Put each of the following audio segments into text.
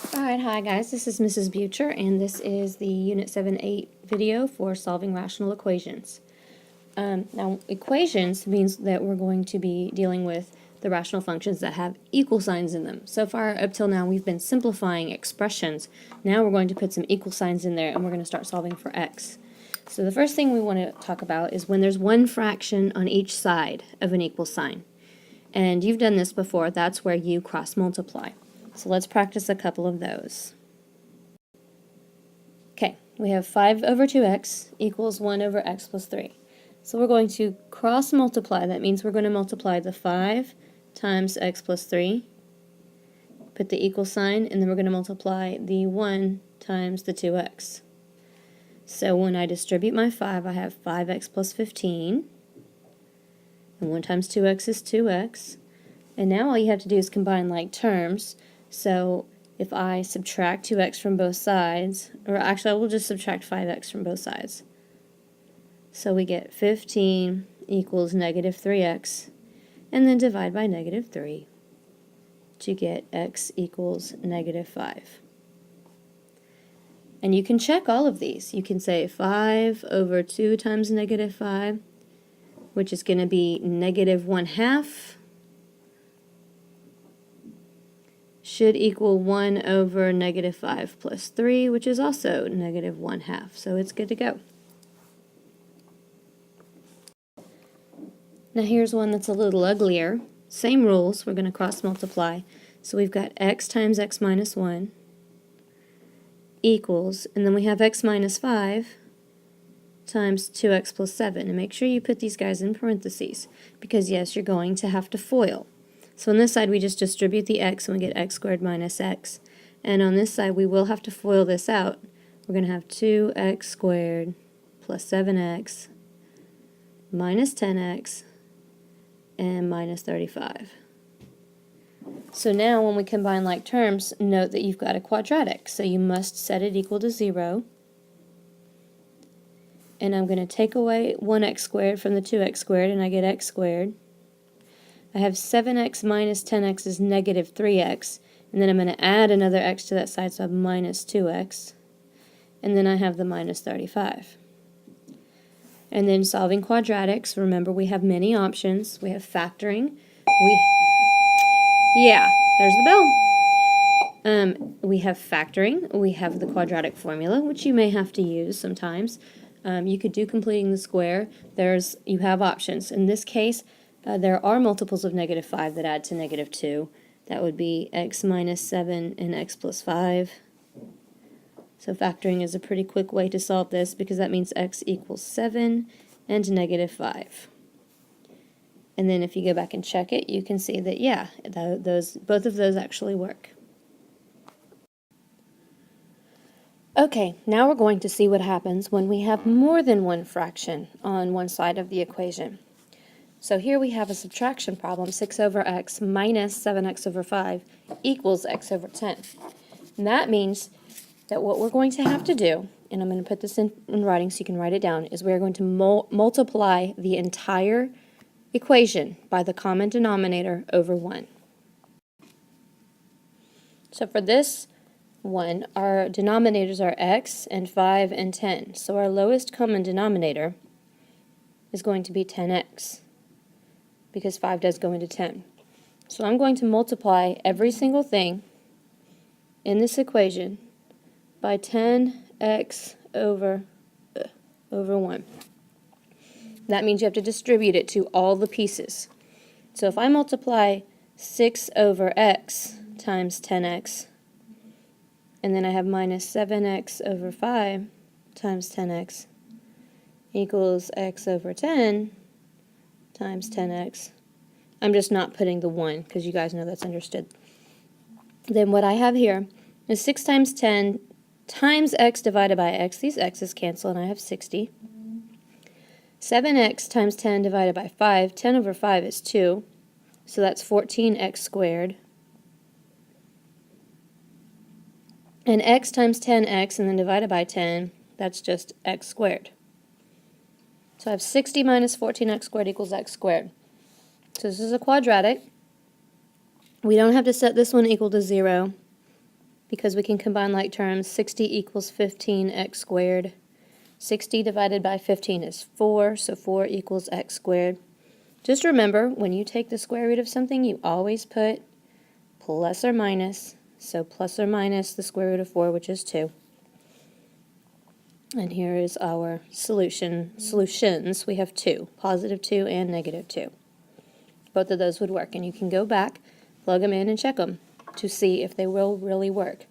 Alright, hi guys, this is Mrs. Butcher, and this is the Unit 7-8 video for solving rational equations. Now, equations means that we're going to be dealing with the rational functions that have equal signs in them. So far, up till now, we've been simplifying expressions. Now we're going to put some equal signs in there, and we're going to start solving for x. So the first thing we want to talk about is when there's one fraction on each side of an equal sign. And you've done this before, that's where you cross multiply. So let's practice a couple of those. Okay, we have 5 over 2x equals 1 over x plus 3. So we're going to cross multiply. That means we're going to multiply the 5 times x plus 3, put the equal sign, and then we're going to multiply the 1 times the 2x. So when I distribute my 5, I have 5x plus 15, and 1 times 2x is 2x. And now all you have to do is combine like terms. So if I subtract 2x from both sides, or actually I will just subtract 5x from both sides. So we get 15 equals negative 3x, and then divide by negative 3 to get x equals negative 5. And you can check all of these. You can say 5 over 2 times negative 5, which is going to be negative 1/2. Should equal 1 over negative 5 plus 3, which is also negative 1/2. So it's good to go. Now here's one that's a little uglier. Same rules, we're going to cross multiply. So we've got x times x minus 1 equals, and then we have x minus 5 times 2x plus 7. And make sure you put these guys in parentheses, because yes, you're going to have to FOIL. So on this side we just distribute the x and we get x squared minus x. And on this side we will have to FOIL this out. We're going to have 2x squared plus 7x minus 10x and minus 35. So now when we combine like terms, note that you've got a quadratic. So you must set it equal to 0. And I'm going to take away 1x squared from the 2x squared, and I get x squared. I have 7x minus 10x is negative 3x, and then I'm going to add another x to that side, so I have minus 2x, and then I have the minus 35. And then solving quadratics, remember we have many options. We have factoring. There's the bell. We have factoring. We have the quadratic formula, which you may have to use sometimes. You could do completing the square. You have options. In this case, there are multiples of negative 5 that add to negative 2. That would be x minus 7 and x plus 5. So factoring is a pretty quick way to solve this, because that means x equals 7 and negative 5. And then if you go back and check it, you can see that, yeah, both of those actually work. Okay, now we're going to see what happens when we have more than one fraction on one side of the equation. So here we have a subtraction problem, 6 over x minus 7x over 5 equals x over 10. And that means that what we're going to have to do, and I'm going to put this in writing so you can write it down, is we're going to multiply the entire equation by the common denominator over 1. So for this one, our denominators are x and 5 and 10. So our lowest common denominator is going to be 10x, because 5 does go into 10. So I'm going to multiply every single thing in this equation by 10x over 1. That means you have to distribute it to all the pieces. So if I multiply 6 over x times 10x, and then I have minus 7x over 5 times 10x equals x over 10 times 10x. I'm just not putting the 1, because you guys know that's understood. Then what I have here is 6 times 10 times x divided by x. These x's cancel, and I have 60. 7x times 10 divided by 5. 10 over 5 is 2, so that's 14x squared. And x times 10x and then divided by 10, that's just x squared. So I have 60 minus 14x squared equals x squared. So this is a quadratic. We don't have to set this one equal to 0. because we can combine like terms. 60 equals 15x squared. 60 divided by 15 is 4, so 4 equals x squared. Just remember, when you take the square root of something, you always put plus or minus. So plus or minus the square root of 4, which is 2. And here is our solutions. We have 2, positive 2 and negative 2. Both of those would work, and you can go back, plug them in, and check them to see if they will really work.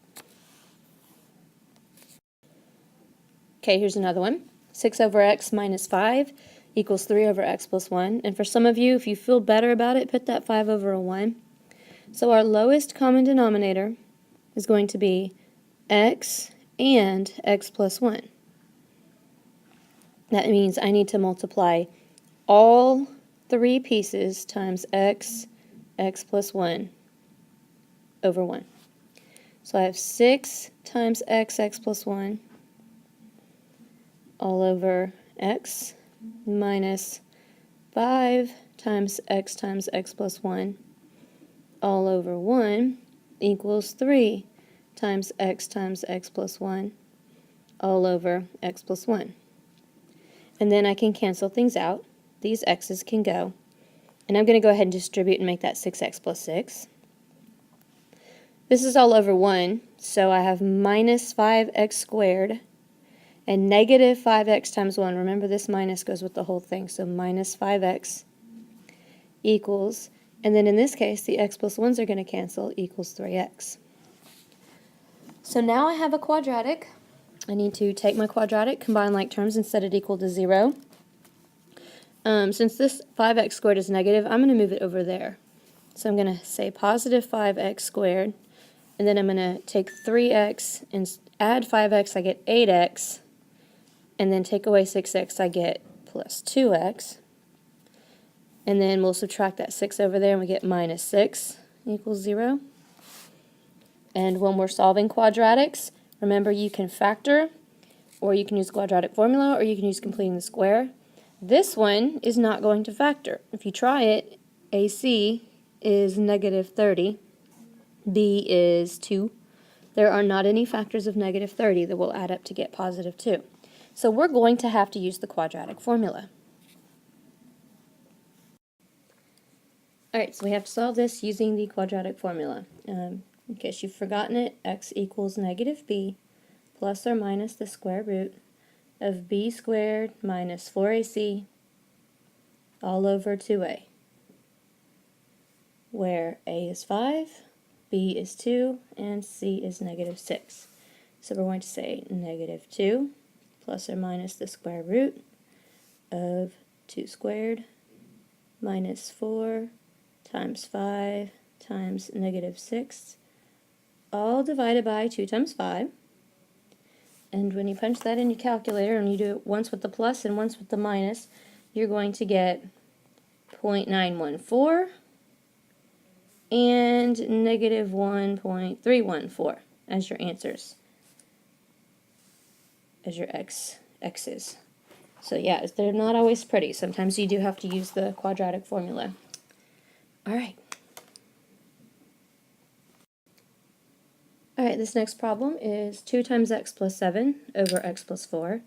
Okay, here's another one. 6 over x minus 5 equals 3 over x plus 1. And for some of you, if you feel better about it, put that 5 over a 1. So our lowest common denominator is going to be x and x plus 1. That means I need to multiply all 3 pieces times x plus 1 over 1. So I have 6 times x plus 1 all over x minus 5 times x plus 1 all over 1 equals 3 times x plus 1 all over x plus 1. And then I can cancel things out. These x's can go. And I'm going to go ahead and distribute and make that 6x plus 6. This is all over 1, so I have minus 5x squared and negative 5x times 1. Remember, this minus goes with the whole thing, so minus 5x equals, and then in this case, the x plus 1s are going to cancel, equals 3x. So now I have a quadratic. I need to take my quadratic, combine like terms, and set it equal to 0. Since this 5x squared is negative, I'm going to move it over there. So I'm going to say positive 5x squared, and then I'm going to take 3x and add 5x, I get 8x, and then take away 6x, I get plus 2x. And then we'll subtract that 6 over there, and we get minus 6 equals 0. And when we're solving quadratics, remember, you can factor, or you can use quadratic formula, or you can use completing the square. This one is not going to factor. If you try it, AC is negative 30, B is 2. There are not any factors of negative 30 that will add up to get positive 2. So we're going to have to use the quadratic formula. Alright, so we have to solve this using the quadratic formula. In case you've forgotten it, x equals negative b plus or minus the square root of b squared minus 4ac all over 2a, where a is 5, b is 2, and c is negative 6. So we're going to say negative 2 plus or minus the square root of 2 squared minus 4 times 5 times negative 6, all divided by 2 times 5. And when you punch that in your calculator, and you do it once with the plus and once with the minus, you're going to get 0.914 and negative 1.314 as your answers, as your x's. So yeah, they're not always pretty. Sometimes you do have to use the quadratic formula. Alright. Alright, this next problem is 2 times x plus 7 over x plus 4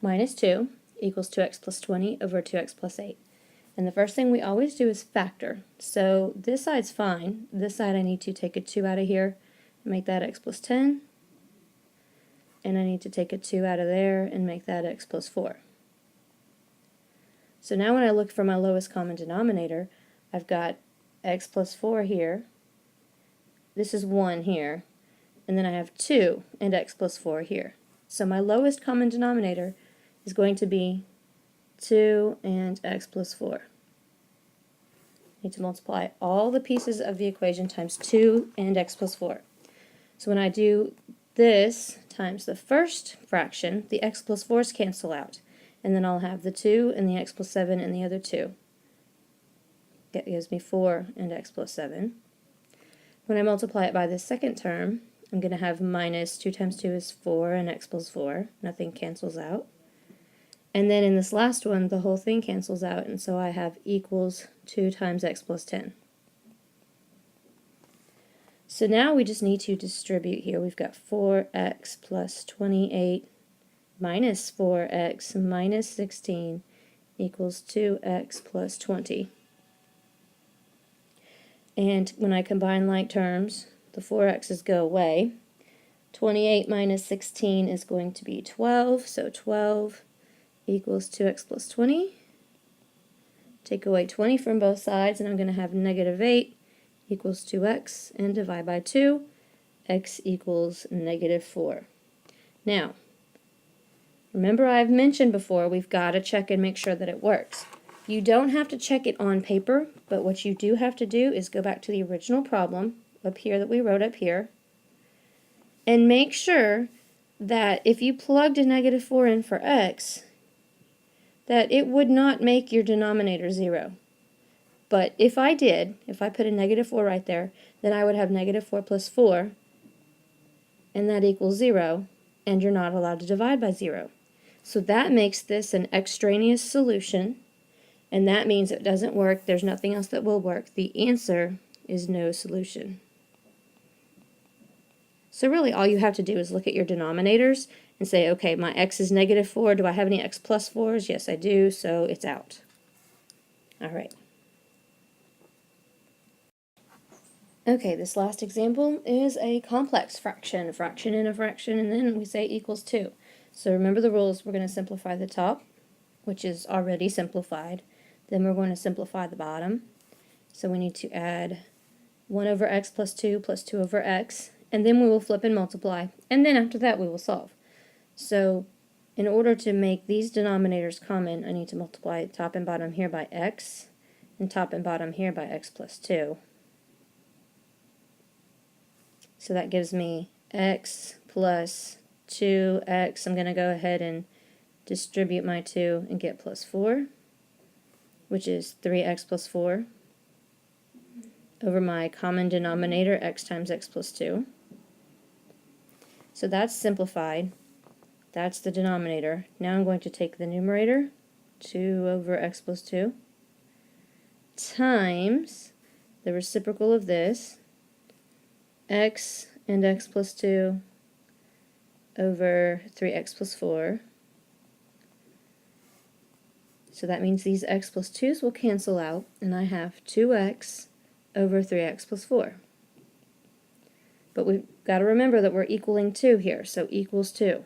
minus 2 equals 2x plus 20 over 2x plus 8. And the first thing we always do is factor. So this side's fine. This side I need to take a 2 out of here and make that x plus 10. And I need to take a 2 out of there and make that x plus 4. So now when I look for my lowest common denominator, I've got x plus 4 here. This is 1 here. And then I have 2 and x plus 4 here. So my lowest common denominator is going to be 2 and x plus 4. I need to multiply all the pieces of the equation times 2 and x plus 4. So when I do this times the first fraction, the x plus 4's cancel out. And then I'll have the 2 and the x plus 7 and the other 2. That gives me 4 and x plus 7. When I multiply it by the second term, I'm going to have minus 2 times 2 is 4 and x plus 4. Nothing cancels out. And then in this last one, the whole thing cancels out, and so I have equals 2 times x plus 10. So now we just need to distribute here. We've got 4x plus 28 minus 4x minus 16 equals 2x plus 20. And when I combine like terms, the 4x's go away. 28 minus 16 is going to be 12, so 12 equals 2x plus 20. Take away 20 from both sides, and I'm going to have negative 8 equals 2x, and divide by 2, x equals negative 4. Now, remember I've mentioned before, we've got to check and make sure that it works. You don't have to check it on paper, but what you do have to do is go back to the original problem up here that we wrote up here, and make sure that if you plugged a negative 4 in for x, that it would not make your denominator 0. But if I put a negative 4 right there, then I would have negative 4 plus 4, and that equals 0, and you're not allowed to divide by 0. So that makes this an extraneous solution, and that means it doesn't work. There's nothing else that will work. The answer is no solution. So really all you have to do is look at your denominators and say, okay, my x is negative 4. Do I have any x plus 4s? Yes, I do, so it's out. All right. Okay, this last example is a complex fraction, fraction in a fraction, and then we say equals 2. So remember the rules. We're going to simplify the top, which is already simplified. Then we're going to simplify the bottom. So we need to add 1 over x plus 2 over x, and then we will flip and multiply, and then after that we will solve. So in order to make these denominators common, I need to multiply top and bottom here by x, and top and bottom here by x plus 2. So that gives me x plus 2x. I'm going to go ahead and distribute my 2 and get plus 4, which is 3x plus 4, over my common denominator, x times x plus 2. So that's simplified. That's the denominator. Now I'm going to take the numerator, 2 over x plus 2, times the reciprocal of this, x and x plus 2 over 3x plus 4. So that means these x plus 2's will cancel out, and I have 2x over 3x plus 4. But we've got to remember that we're equaling 2 here, so equals 2.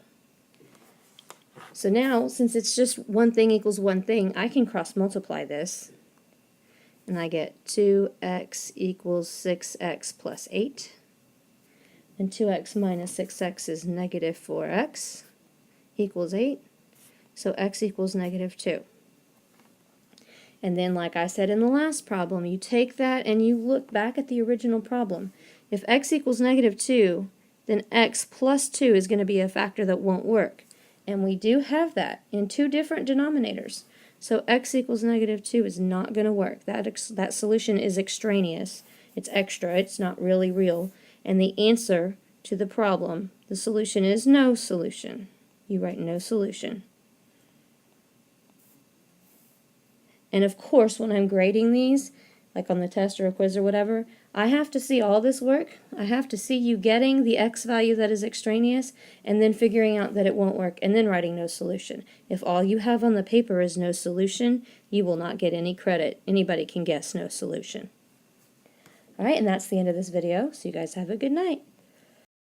So now, since it's just one thing equals one thing, I can cross multiply this, and I get 2x equals 6x plus 8, and 2x minus 6x is negative 4x equals 8, so x equals negative 2. And then, like I said in the last problem, you take that and you look back at the original problem. If x equals negative 2, then x plus 2 is going to be a factor that won't work. And we do have that in two different denominators. So x equals negative 2 is not going to work. That solution is extraneous. It's extra. It's not really real. And the answer to the problem, the solution is no solution. You write no solution. And of course, when I'm grading these, like on the test or a quiz or whatever, I have to see all this work. I have to see you getting the x value that is extraneous and then figuring out that it won't work and then writing no solution. If all you have on the paper is no solution, you will not get any credit. Anybody can guess no solution. All right, and that's the end of this video, so you guys have a good night.